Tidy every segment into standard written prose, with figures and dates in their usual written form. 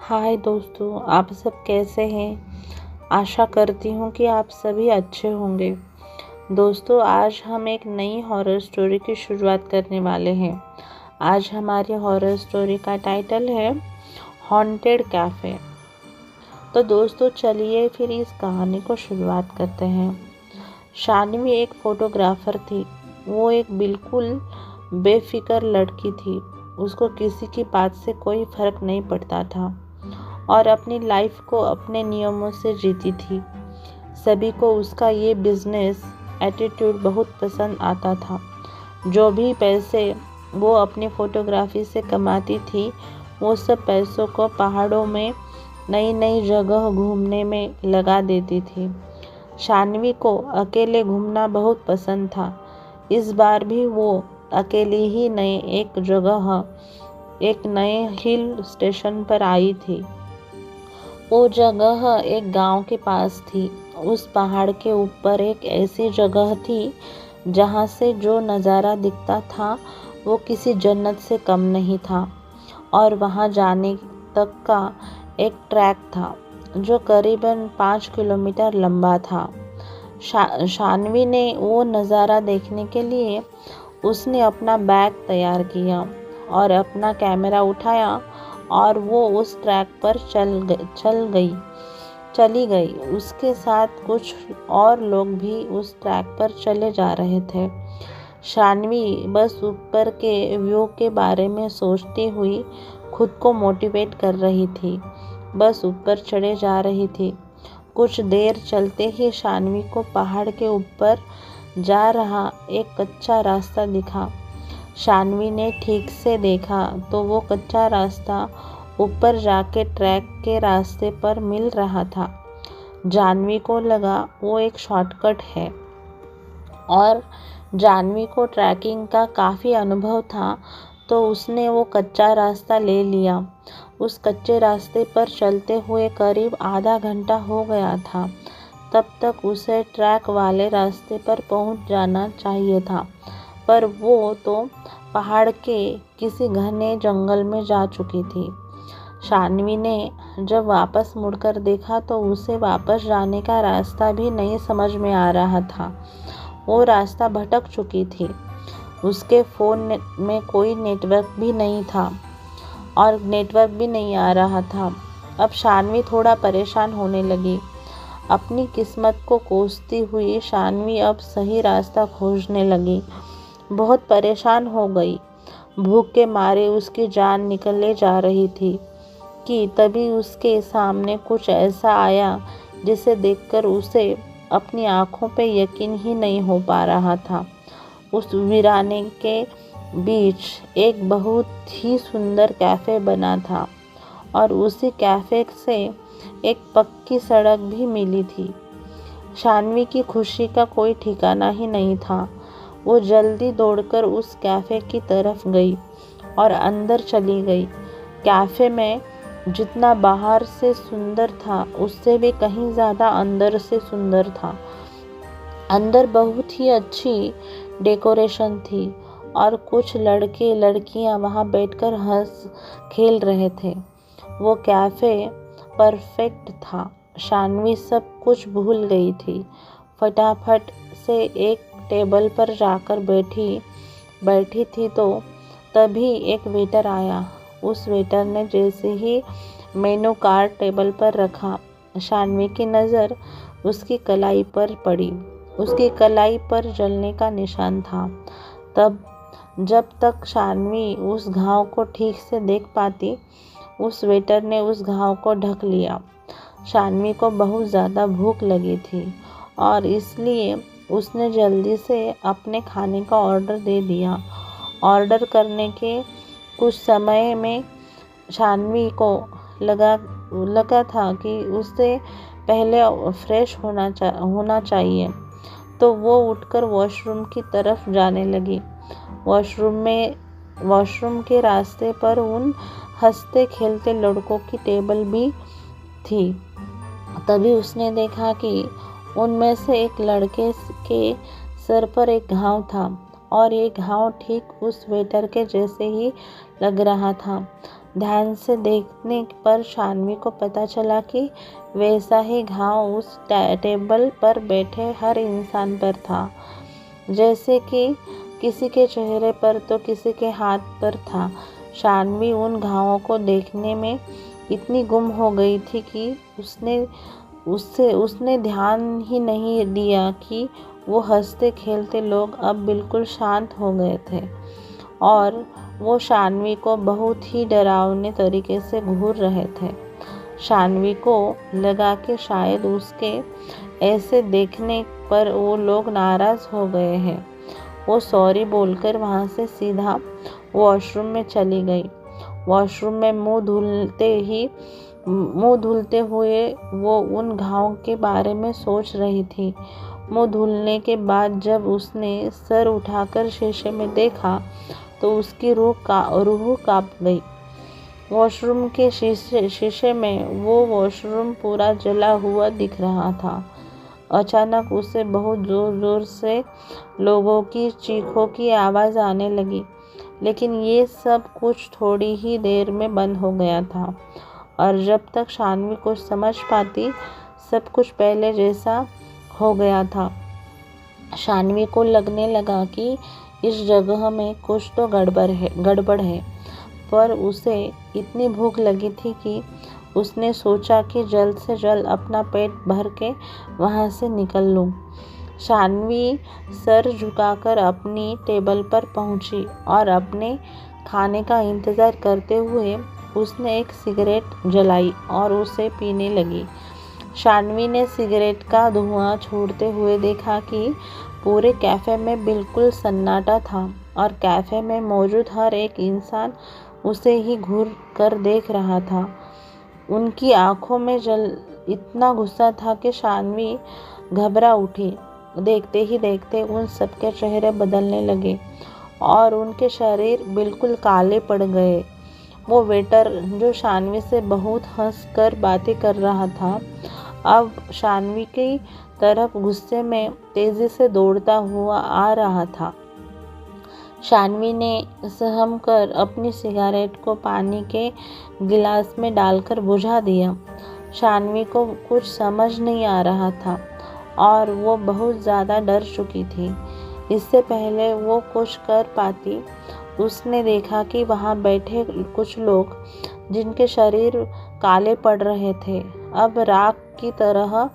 हाय दोस्तों, आप सब कैसे हैं। आशा करती हूँ कि आप सभी अच्छे होंगे। दोस्तों, आज हम एक नई हॉरर स्टोरी की शुरुआत करने वाले हैं। आज हमारी हॉरर स्टोरी का टाइटल है हॉन्टेड कैफ़े। तो दोस्तों, चलिए फिर इस कहानी को शुरुआत करते हैं। शानवी एक फ़ोटोग्राफ़र थी। वो एक बिल्कुल बेफिक्र लड़की थी। उसको किसी की बात से कोई फ़र्क नहीं पड़ता था और अपनी लाइफ को अपने नियमों से जीती थी। सभी को उसका ये बिजनेस एटीट्यूड बहुत पसंद आता था। जो भी पैसे वो अपनी फ़ोटोग्राफी से कमाती थी, वो सब पैसों को पहाड़ों में नई नई जगह घूमने में लगा देती थी। शानवी को अकेले घूमना बहुत पसंद था। इस बार भी वो अकेली ही एक नए हिल स्टेशन पर आई थी। वो जगह एक गांव के पास थी। उस पहाड़ के ऊपर एक ऐसी जगह थी जहां से जो नज़ारा दिखता था वो किसी जन्नत से कम नहीं था। और वहां जाने तक का एक ट्रैक था जो करीबन 5 किलोमीटर लंबा था। शानवी ने वो नज़ारा देखने के लिए उसने अपना बैग तैयार किया और अपना कैमरा उठाया और वो उस ट्रैक पर चली गई। उसके साथ कुछ और लोग भी उस ट्रैक पर चले जा रहे थे। शानवी बस ऊपर के व्यू के बारे में सोचती हुई खुद को मोटिवेट कर रही थी। बस ऊपर चढ़े जा रही थी। कुछ देर चलते ही शानवी को पहाड़ के ऊपर जा रहा एक कच्चा रास्ता दिखा। शानवी ने ठीक से देखा तो वो कच्चा रास्ता ऊपर जाके ट्रैक के रास्ते पर मिल रहा था। जानवी को लगा वो एक शॉर्टकट है और जानवी को ट्रैकिंग का काफ़ी अनुभव था, तो उसने वो कच्चा रास्ता ले लिया। उस कच्चे रास्ते पर चलते हुए करीब आधा घंटा हो गया था। तब तक उसे ट्रैक वाले रास्ते पर पहुंच जाना चाहिए था, पर वो तो पहाड़ के किसी घने जंगल में जा चुकी थी। शानवी ने जब वापस मुड़कर देखा तो उसे वापस जाने का रास्ता भी नहीं समझ में आ रहा था। वो रास्ता भटक चुकी थी। उसके फ़ोन में कोई नेटवर्क भी नहीं था और नेटवर्क भी नहीं आ रहा था। अब शानवी थोड़ा परेशान होने लगी। अपनी किस्मत को कोसती हुई शानवी अब सही रास्ता खोजने लगी। बहुत परेशान हो गई। भूख के मारे उसकी जान निकलने जा रही थी कि तभी उसके सामने कुछ ऐसा आया जिसे देखकर उसे अपनी आंखों पे यकीन ही नहीं हो पा रहा था। उस वीराने के बीच एक बहुत ही सुंदर कैफ़े बना था और उसी कैफ़े से एक पक्की सड़क भी मिली थी। शानवी की खुशी का कोई ठिकाना ही नहीं था। वो जल्दी दौड़कर उस कैफ़े की तरफ गई और अंदर चली गई। कैफ़े में जितना बाहर से सुंदर था, उससे भी कहीं ज़्यादा अंदर से सुंदर था। अंदर बहुत ही अच्छी डेकोरेशन थी और कुछ लड़के लड़कियां वहां बैठकर हंस खेल रहे थे। वो कैफ़े परफेक्ट था। शानवी सब कुछ भूल गई थी। फटाफट से एक टेबल पर जाकर बैठी थी तो तभी एक वेटर आया। उस वेटर ने जैसे ही मेनू कार्ड टेबल पर रखा, शानवी की नज़र उसकी कलाई पर पड़ी। उसकी कलाई पर जलने का निशान था। जब तक शानवी उस घाव को ठीक से देख पाती, उस वेटर ने उस घाव को ढक लिया। शानवी को बहुत ज़्यादा भूख लगी थी और इसलिए उसने जल्दी से अपने खाने का ऑर्डर दे दिया। ऑर्डर करने के कुछ समय में शानवी को लगा था कि उससे पहले फ्रेश होना चाहिए, तो वो उठकर वॉशरूम की तरफ जाने लगी। वॉशरूम के रास्ते पर उन हंसते खेलते लड़कों की टेबल भी थी। तभी उसने देखा कि उनमें से एक लड़के के सर पर एक घाव था और ये घाव ठीक उस वेटर के जैसे ही लग रहा था। ध्यान से देखने पर शान्वी को पता चला कि वैसा ही घाव उस टेबल पर बैठे हर इंसान पर था, जैसे कि किसी के चेहरे पर तो किसी के हाथ पर था। शान्वी उन घावों को देखने में इतनी गुम हो गई थी कि उसने ध्यान ही नहीं दिया कि वो हंसते खेलते लोग अब बिल्कुल शांत हो गए थे और वो शान्वी को बहुत ही डरावने तरीके से घूर रहे थे। शान्वी को लगा कि शायद उसके ऐसे देखने पर वो लोग नाराज़ हो गए हैं। वो सॉरी बोलकर वहाँ से सीधा वॉशरूम में चली गई। वॉशरूम में मुंह धुलते हुए वो उन घावों के बारे में सोच रही थी। मुंह धुलने के बाद जब उसने सर उठाकर शीशे में देखा तो उसकी रूह कांप गई। वॉशरूम के शीशे में वो वॉशरूम पूरा जला हुआ दिख रहा था। अचानक उसे बहुत ज़ोर से लोगों की चीखों की आवाज़ आने लगी, लेकिन ये सब कुछ थोड़ी ही देर में बंद हो गया था और जब तक शान्वी कुछ समझ पाती सब कुछ पहले जैसा हो गया था। शान्वी को लगने लगा कि इस जगह में कुछ तो गड़बड़ है, पर उसे इतनी भूख लगी थी कि उसने सोचा कि जल्द से जल्द अपना पेट भर के वहाँ से निकल लूँ। शान्वी सर झुकाकर अपनी टेबल पर पहुँची और अपने खाने का इंतज़ार करते हुए उसने एक सिगरेट जलाई और उसे पीने लगी। शान्वी ने सिगरेट का धुआं छोड़ते हुए देखा कि पूरे कैफ़े में बिल्कुल सन्नाटा था और कैफ़े में मौजूद हर एक इंसान उसे ही घूर कर देख रहा था। उनकी आंखों में इतना गुस्सा था कि शान्वी घबरा उठी। देखते ही देखते उन सबके चेहरे बदलने लगे और उनके शरीर बिल्कुल काले पड़ गए। वो वेटर जो शान्वी से बहुत हंसकर बातें कर रहा था, अब शान्वी की तरफ गुस्से में तेजी से दौड़ता हुआ आ रहा था। शान्वी ने सहम कर अपनी सिगारेट को पानी के गिलास में डालकर बुझा दिया। शान्वी को कुछ समझ नहीं आ रहा था और वो बहुत ज़्यादा डर चुकी थी। इससे पहले वो कुछ कर पाती, उसने देखा कि वहाँ बैठे कुछ लोग जिनके शरीर काले पड़ रहे थे अब राख की तरह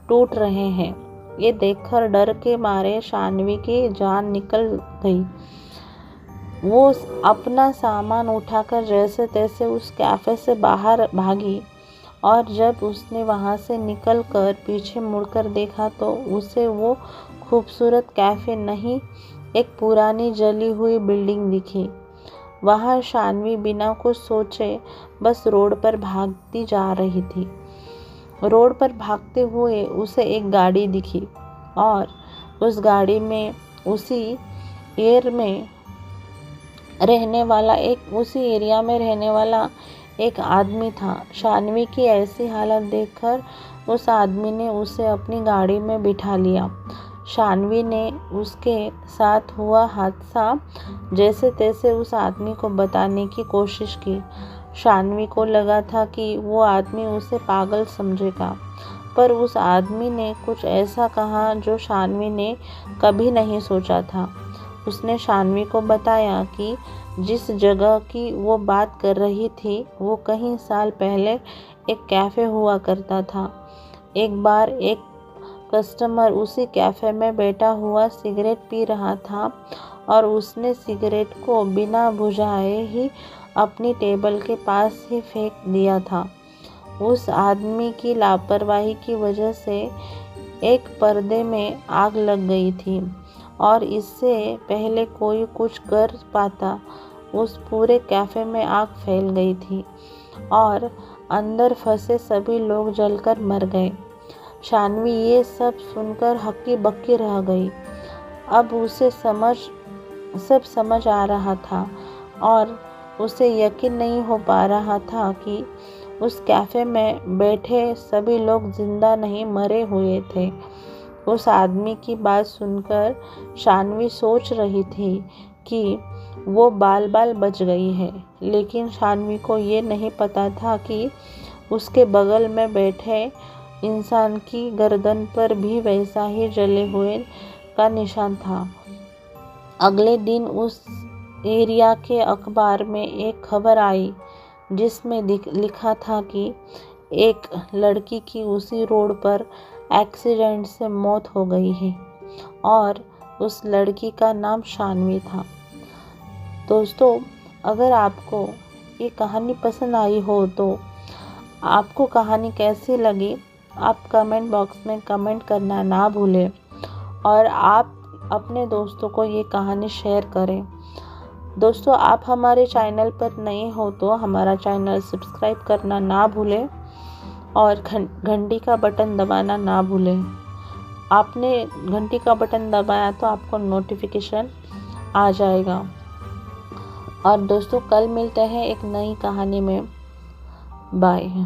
टूट रहे हैं। ये देखकर डर के मारे शान्वी की जान निकल गई। वो अपना सामान उठाकर जैसे तैसे उस कैफ़े से बाहर भागी और जब उसने वहाँ से निकलकर पीछे मुड़कर देखा तो उसे वो खूबसूरत कैफ़े नहीं, एक पुरानी जली हुई बिल्डिंग दिखी। वहाँ शान्वी बिना कुछ सोचे बस रोड पर भागती जा रही थी। रोड पर भागते हुए उसे एक गाड़ी दिखी और उस गाड़ी में उसी एरिया में रहने वाला एक आदमी था। शान्वी की ऐसी हालत देखकर उस आदमी ने उसे अपनी गाड़ी में बिठा लिया। शान्वी ने उसके साथ हुआ हादसा जैसे तैसे उस आदमी को बताने की कोशिश की। शान्वी को लगा था कि वो आदमी उसे पागल समझेगा, पर उस आदमी ने कुछ ऐसा कहा जो शान्वी ने कभी नहीं सोचा था। उसने शान्वी को बताया कि जिस जगह की वो बात कर रही थी वो कई साल पहले एक कैफ़े हुआ करता था। एक बार एक कस्टमर उसी कैफ़े में बैठा हुआ सिगरेट पी रहा था और उसने सिगरेट को बिना बुझाए ही अपनी टेबल के पास ही फेंक दिया था। उस आदमी की लापरवाही की वजह से एक पर्दे में आग लग गई थी और इससे पहले कोई कुछ कर पाता उस पूरे कैफ़े में आग फैल गई थी और अंदर फंसे सभी लोग जलकर मर गए। शान्वी ये सब सुनकर हक्की बक्की रह गई। अब उसे सब समझ आ रहा था और उसे यकीन नहीं हो पा रहा था कि उस कैफ़े में बैठे सभी लोग जिंदा नहीं मरे हुए थे। उस आदमी की बात सुनकर शान्वी सोच रही थी कि वो बाल बाल बच गई है। लेकिन शान्वी को ये नहीं पता था कि उसके बगल में बैठे इंसान की गर्दन पर भी वैसा ही जले हुए का निशान था। अगले दिन उस एरिया के अखबार में एक खबर आई जिसमें लिखा था कि एक लड़की की उसी रोड पर एक्सीडेंट से मौत हो गई है और उस लड़की का नाम शान्वी था। दोस्तों, अगर आपको ये कहानी पसंद आई हो तो आपको कहानी कैसी लगी आप कमेंट बॉक्स में कमेंट करना ना भूलें और आप अपने दोस्तों को ये कहानी शेयर करें। दोस्तों, आप हमारे चैनल पर नए हो तो हमारा चैनल सब्सक्राइब करना ना भूलें और घंटी का बटन दबाना ना भूलें। आपने घंटी का बटन दबाया तो आपको नोटिफिकेशन आ जाएगा। और दोस्तों, कल मिलते हैं एक नई कहानी में। बाय।